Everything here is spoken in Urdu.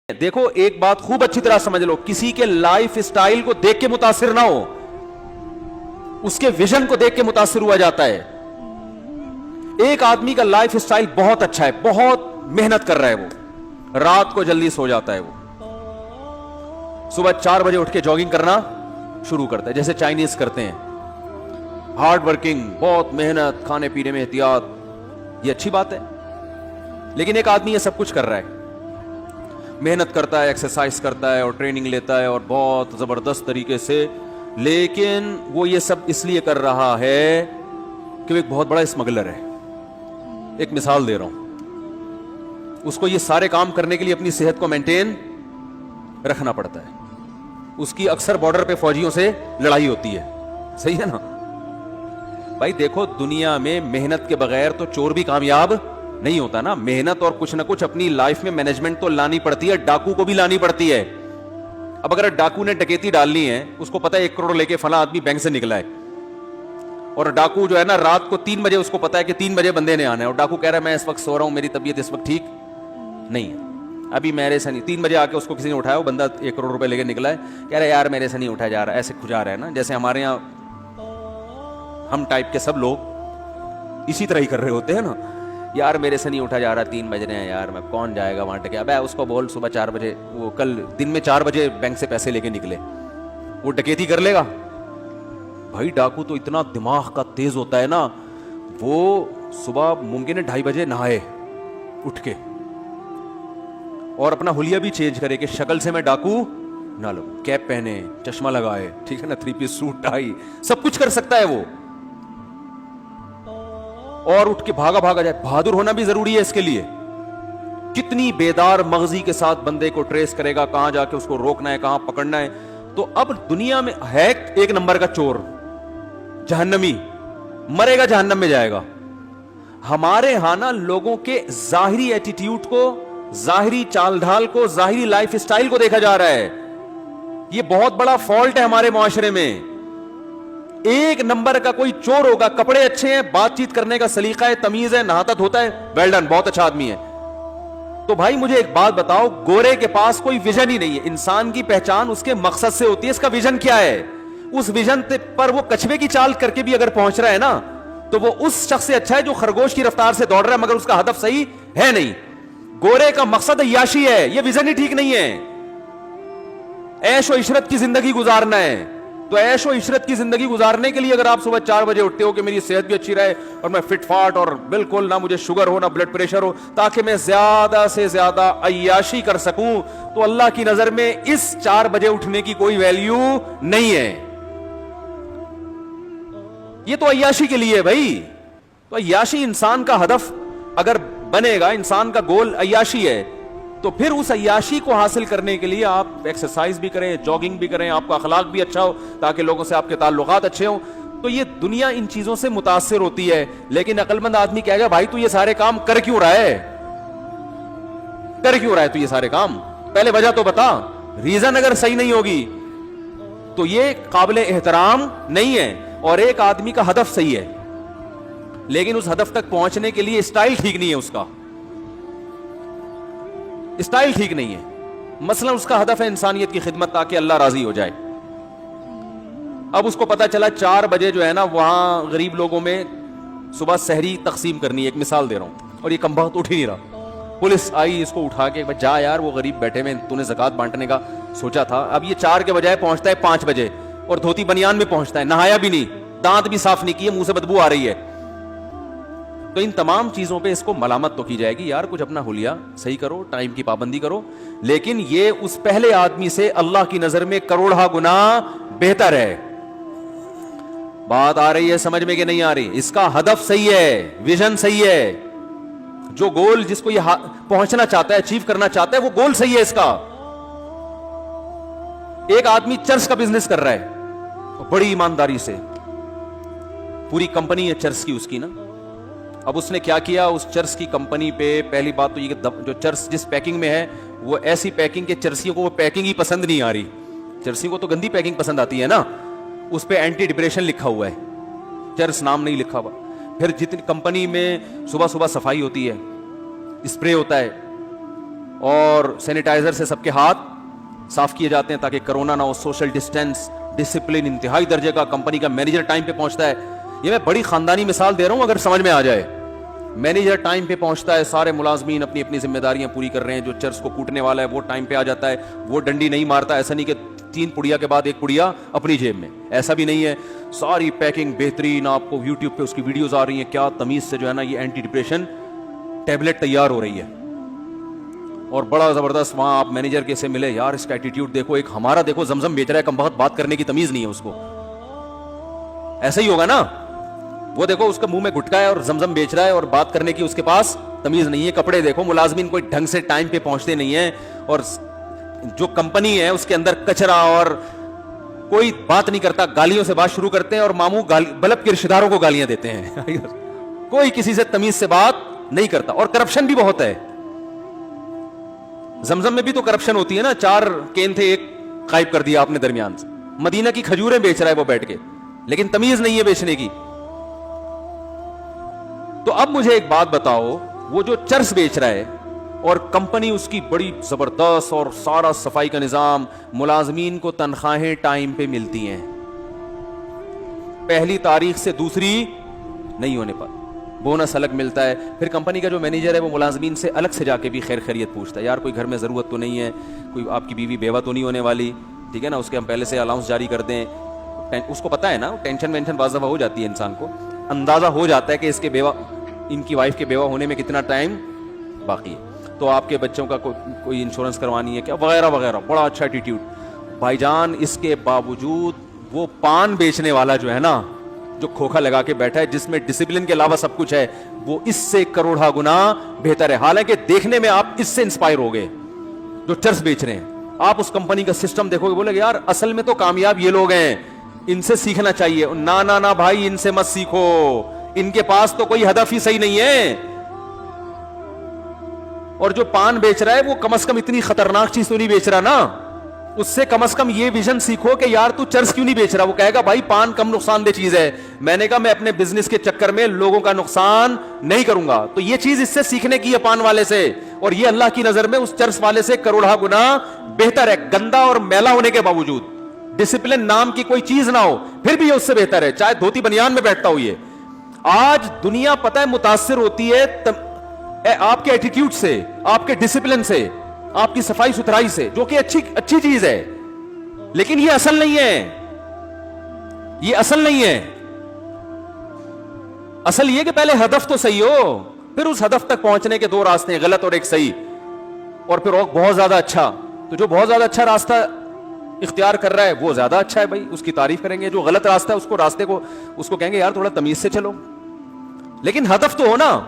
دیکھو ایک بات خوب اچھی طرح سمجھ لو, کسی کے لائف سٹائل کو دیکھ کے متاثر نہ ہو, اس کے ویژن کو دیکھ کے متاثر ہوا جاتا ہے. ایک آدمی کا لائف سٹائل بہت اچھا ہے, بہت محنت کر رہا ہے, وہ رات کو جلدی سو جاتا ہے, وہ صبح 4 بجے اٹھ کے جاگنگ کرنا شروع کرتا ہے جیسے چائنیز کرتے ہیں, ہارڈ ورکنگ, بہت محنت, کھانے پینے میں احتیاط, یہ اچھی بات ہے. لیکن ایک آدمی یہ سب کچھ کر رہا ہے, محنت کرتا ہے, ایکسرسائز کرتا ہے اور ٹریننگ لیتا ہے اور بہت زبردست طریقے سے, لیکن وہ یہ سب اس لیے کر رہا ہے کہ وہ ایک بہت بڑا اسمگلر ہے. ایک مثال دے رہا ہوں, اس کو یہ سارے کام کرنے کے لیے اپنی صحت کو مینٹین رکھنا پڑتا ہے. اس کی اکثر بارڈر پہ فوجیوں سے لڑائی ہوتی ہے, صحیح ہے نا بھائی. دیکھو دنیا میں محنت کے بغیر تو چور بھی کامیاب نہیں ہوتا نا, محنت اور کچھ نہ کچھ اپنی لائف میں مینجمنٹ تو لانی پڑتی ہے, ڈاکو کو بھی لانی پڑتی ہے. اب اگر ڈاکو نے ڈکیتی ڈالنی ہے, اس کو پتا ہے 1 کروڑ لے کے فلاں آدمی بینک سے نکلا ہے, اور ڈاکو جو ہے نا رات کو 3 بجے اس کو پتا ہے کہ 3 بجے بندے نے آنا ہے, اور ڈاکو کہہ رہا ہے میں اس وقت سو رہا ہوں, میری طبیعت اس وقت ٹھیک نہیں ہے, ابھی میرے سے نہیں. 3 بجے آ کے اس کو کسی نے اٹھایا, وہ بندہ 1 کروڑ روپے لے کے نکلا ہے, کہہ رہا ہے یار میرے سے نہیں اٹھایا جا رہا, ایسے کھجا رہا ہے نا. جیسے ہمارے یہاں ہم ٹائپ کے سب لوگ اسی طرح ہی کر رہے ہوتے ہیں نا, یار میرے سے نہیں اٹھا جا رہا, 3 بج رہے ہیں یار, میں کون جائے گا وہاں ٹکے. ابے اس کو بول صبح 4 بجے, وہ کل دن میں 4 بجے بینک سے پیسے لے کے نکلے, وہ ڈکیتی کر لے گا بھائی. ڈاکو تو اتنا دماغ کا تیز ہوتا ہے نا, وہ صبح ممکن ہے 2:30 بجے نہائے اٹھ کے, اور اپنا حلیہ بھی چینج کرے کہ شکل سے میں ڈاکو نہ لگوں, کیپ پہنے, چشمہ لگائے, ٹھیک ہے نا, 3 پیس سوٹ, ٹائی, سب کچھ کر سکتا ہے وہ, اور اٹھ کے بھاگا بھاگا جائے. بہادر ہونا بھی ضروری ہے اس کے لیے. کتنی بیدار مغزی کے ساتھ بندے کو ٹریس کرے گا, کہاں جا کے اس کو روکنا ہے, کہاں پکڑنا ہے. تو اب دنیا میں ہے 1 نمبر کا چور, جہنمی, مرے گا جہنم میں جائے گا. ہمارے ہاں نا لوگوں کے ظاہری ایٹیٹیوڈ کو, ظاہری چال ڈھال کو, ظاہری لائف سٹائل کو دیکھا جا رہا ہے. یہ بہت بڑا فالٹ ہے ہمارے معاشرے میں. 1 نمبر کا کوئی چور ہوگا, کپڑے اچھے ہیں, بات چیت کرنے کا سلیقہ ہے, تمیز ہے, نہاتا دھوتا ہے, ویل ڈن, بہت اچھا آدمی ہے. تو بھائی مجھے ایک بات بتاؤ, گورے کے پاس کوئی ویژن ہی نہیں ہے. انسان کی پہچان اس کے مقصد سے ہوتی ہے, اس کا ویژن کیا ہے. اس ویژن پر وہ کچھوے کی چال کر کے بھی اگر پہنچ رہا ہے نا, تو وہ اس شخص سے اچھا ہے جو خرگوش کی رفتار سے دوڑ رہا ہے مگر اس کا ہدف صحیح ہے نہیں. گورے کا مقصد عیاشی ہے, یہ ویژن ہی ٹھیک نہیں ہے. عیش و عشرت کی زندگی گزارنا ہے, تو عیش و عشرت کی زندگی گزارنے کے لیے اگر آپ صبح 4 بجے اٹھتے ہو کہ میری صحت بھی اچھی رہے اور میں فٹ فاٹ اور بالکل نہ مجھے شوگر ہو نہ بلڈ پریشر ہو, تاکہ میں زیادہ سے زیادہ عیاشی کر سکوں, تو اللہ کی نظر میں اس 4 بجے اٹھنے کی کوئی ویلیو نہیں ہے. یہ تو عیاشی کے لیے بھائی. تو عیاشی انسان کا ہدف اگر بنے گا, انسان کا گول عیاشی ہے, تو پھر اس عیاشی کو حاصل کرنے کے لیے آپ ایکسرسائز بھی کریں, جاگنگ بھی کریں, آپ کا اخلاق بھی اچھا ہو تاکہ لوگوں سے آپ کے تعلقات اچھے ہوں. تو یہ دنیا ان چیزوں سے متاثر ہوتی ہے. لیکن عقل مند آدمی کہے گا بھائی تو یہ سارے کام کر کیوں رہا ہے, کر کیوں رہا ہے تو یہ سارے کام, پہلے وجہ تو بتا. ریزن اگر صحیح نہیں ہوگی تو یہ قابل احترام نہیں ہے. اور ایک آدمی کا ہدف صحیح ہے لیکن اس ہدف تک پہنچنے کے لیے اسٹائل ٹھیک نہیں ہے, اس کا اسٹائل ٹھیک نہیں ہے. مثلا اس کا ہدف ہے انسانیت کی خدمت تاکہ اللہ راضی ہو جائے. اب اس کو پتا چلا 4 بجے جو ہے نا وہاں غریب لوگوں میں صبح سحری تقسیم کرنی ہے, ایک مثال دے رہا ہوں, اور یہ کمبخت اٹھ ہی نہیں رہا. پولیس آئی, اس کو اٹھا کے جا یار وہ غریب بیٹھے میں, تو نے زکات بانٹنے کا سوچا تھا. اب یہ 4 کے بجائے پہنچتا ہے 5 بجے اور دھوتی بنیان میں پہنچتا ہے, نہایا بھی نہیں, دانت بھی صاف نہیں کیے, منہ سے بدبو آ رہی ہے. تو ان تمام چیزوں پہ اس کو ملامت تو کی جائے گی, یار کچھ اپنا حلیہ صحیح کرو, ٹائم کی پابندی کرو. لیکن یہ اس پہلے آدمی سے اللہ کی نظر میں کروڑہ گنا بہتر ہے. بات آ رہی ہے سمجھ میں کہ نہیں آ رہی؟ اس کا ہدف صحیح ہے, ویژن صحیح ہے, جو گول جس کو یہ پہنچنا چاہتا ہے, اچیو کرنا چاہتا ہے, وہ گول صحیح ہے اس کا. ایک آدمی چرس کا بزنس کر رہا ہے بڑی ایمانداری سے, پوری کمپنی ہے چرس کی اس کی نا. اب اس نے کیا کیا, اس چرس کی کمپنی پہ پہلی بات تو یہ کہ جو چرس جس پیکنگ میں ہے وہ ایسی پیکنگ کے چرسیوں کو وہ پیکنگ ہی پسند نہیں آ رہی. چرسیوں کو تو گندی پیکنگ پسند آتی ہے نا, اس پہ اینٹی ڈپریشن لکھا ہوا ہے, چرس نام نہیں لکھا ہوا. پھر جتنی کمپنی میں صبح صبح صفائی ہوتی ہے, اسپرے ہوتا ہے, اور سینیٹائزر سے سب کے ہاتھ صاف کیے جاتے ہیں تاکہ کرونا نہ ہو, سوشل ڈسٹینس, ڈسپلن انتہائی درجے کا, کمپنی کا مینیجر ٹائم پہ پہنچتا ہے. یہ میں بڑی خاندانی مثال دے رہا ہوں اگر سمجھ میں آ جائے. مینیجر ٹائم پہ پہنچتا ہے, سارے ملازمین اپنی اپنی ذمہ داریاں پوری کر رہے ہیں, جو چرس کو کوٹنے والا ہے وہ ٹائم پہ آ جاتا ہے, وہ ڈنڈی نہیں مارتا, ایسا نہیں کہ 3 پڑیا کے بعد 1 پڑیا اپنی جیب میں, ایسا بھی نہیں ہے. ساری پیکنگ بہترین, آپ کو یوٹیوب پہ اس کی ویڈیوز آ رہی ہیں, کیا تمیز سے جو ہے نا یہ اینٹی ڈپریشن ٹیبلٹ تیار ہو رہی ہے, اور بڑا زبردست. وہاں آپ مینیجر کے سے ملے, یار اس کا ایٹیٹیوڈ دیکھو, ایک ہمارا دیکھو زمزم بیچ رہا ہے, کم بخت بات کرنے کی تمیز نہیں ہے اس کو. ایسا ہی ہوگا نا, وہ دیکھو اس کا منہ میں گٹکا ہے اور زمزم بیچ رہا ہے اور بات کرنے کی اس کے پاس تمیز نہیں ہے. کپڑے دیکھو, ملازمین کوئی ڈھنگ سے ٹائم پہ پہنچتے نہیں ہیں, اور جو کمپنی ہے اس کے اندر کچرا اور کوئی بات نہیں کرتا, گالیوں سے بات شروع کرتے ہیں اور ماموں بلب کے رشتہ داروں کو گالیاں دیتے ہیں. کوئی کسی سے تمیز سے بات نہیں کرتا, اور کرپشن بھی بہت ہے. زمزم میں بھی تو کرپشن ہوتی ہے نا, 4 کین تھے, 1 غائب کر دیا آپ نے درمیان سے. مدینہ کی کھجوریں بیچ رہا ہے وہ بیٹھ کے, لیکن تمیز نہیں ہے بیچنے کی. تو اب مجھے ایک بات بتاؤ, وہ جو چرس بیچ رہا ہے اور کمپنی اس کی بڑی زبردست اور سارا صفائی کا نظام, ملازمین کو تنخواہیں ٹائم پہ ملتی ہیں, پہلی تاریخ سے دوسری نہیں ہونے پر بونس الگ ملتا ہے. پھر کمپنی کا جو مینیجر ہے وہ ملازمین سے الگ سے جا کے بھی خیر خیریت پوچھتا ہے, یار کوئی گھر میں ضرورت تو نہیں ہے, کوئی آپ کی بیوی بیوہ تو نہیں ہونے والی, ٹھیک ہے نا, اس کے ہم پہلے سے الاؤنس جاری کر دیں. اس کو پتا ہے نا, ٹینشن وینشن بعض دفعہ ہو جاتی ہے, انسان کو اندازہ ہو جاتا ہے کہ اس کے بیوہ, ان کی وائف کے بیوہ ہونے میں کتنا ٹائم باقی ہے, تو آپ کے بچوں کا کوئی انشورنس کروانی ہے کیا, وغیرہ وغیرہ. بڑا اچھا ایٹیٹیوڈ بھائی جان. اس کے باوجود وہ پان بیچنے والا جو ہے نا, جو کھوکھا لگا کے بیٹھا ہے, جس میں ڈسپلن کے علاوہ سب کچھ ہے, وہ اس سے کروڑا گنا بہتر ہے. حالانکہ دیکھنے میں آپ اس سے انسپائر ہو گئے جو چرس بیچ رہے ہیں. آپ اس کمپنی کا سسٹم دیکھو گے, بولے یار اصل میں تو کامیاب یہ لوگ ہیں, ان سے سیکھنا چاہیے. نہ بھائی, ان سے مت سیکھو, ان کے پاس تو کوئی ہدف ہی صحیح نہیں ہے. اور جو پان بیچ رہا ہے وہ کم از کم اتنی خطرناک چیز تو نہیں بیچ رہا نا, اس سے کم از کم یہ ویژن سیکھو کہ یار تو چرس کیوں نہیں بیچ رہا. وہ کہے گا بھائی پان کم نقصان دہ چیز ہے, میں نے کہا میں اپنے بزنس کے چکر میں لوگوں کا نقصان نہیں کروں گا. تو یہ چیز اس سے سیکھنے کی ہے پان والے سے, اور یہ اللہ کی نظر میں اس چرس والے سے کروڑا گنا بہتر ہے. گندا اور میلا ہونے کے باوجود, ڈسپلن نام کی کوئی چیز نہ ہو, پھر بھی یہ اس سے بہتر ہے, چاہے دھوتی بنیان میں بیٹھتا ہو. یہ آج دنیا پتہ ہے متاثر ہوتی ہے آپ کے ایٹیٹیوڈ سے, آپ کے ڈسپلن سے, آپ کی صفائی ستھرائی سے, جو کہ اچھی چیز ہے, لیکن یہ اصل نہیں ہے. یہ اصل نہیں ہے. اصل یہ کہ پہلے ہدف تو صحیح ہو, پھر اس ہدف تک پہنچنے کے 2 راستے ہیں, غلط اور ایک صحیح, اور پھر بہت زیادہ اچھا. تو جو بہت زیادہ اچھا راستہ اختیار کر رہا ہے وہ زیادہ اچھا ہے بھائی, اس کی تعریف کریں گے. جو غلط راستہ ہے اس کو کہیں گے یار تھوڑا تمیز سے چلو, لیکن ہدف تو ہو نا.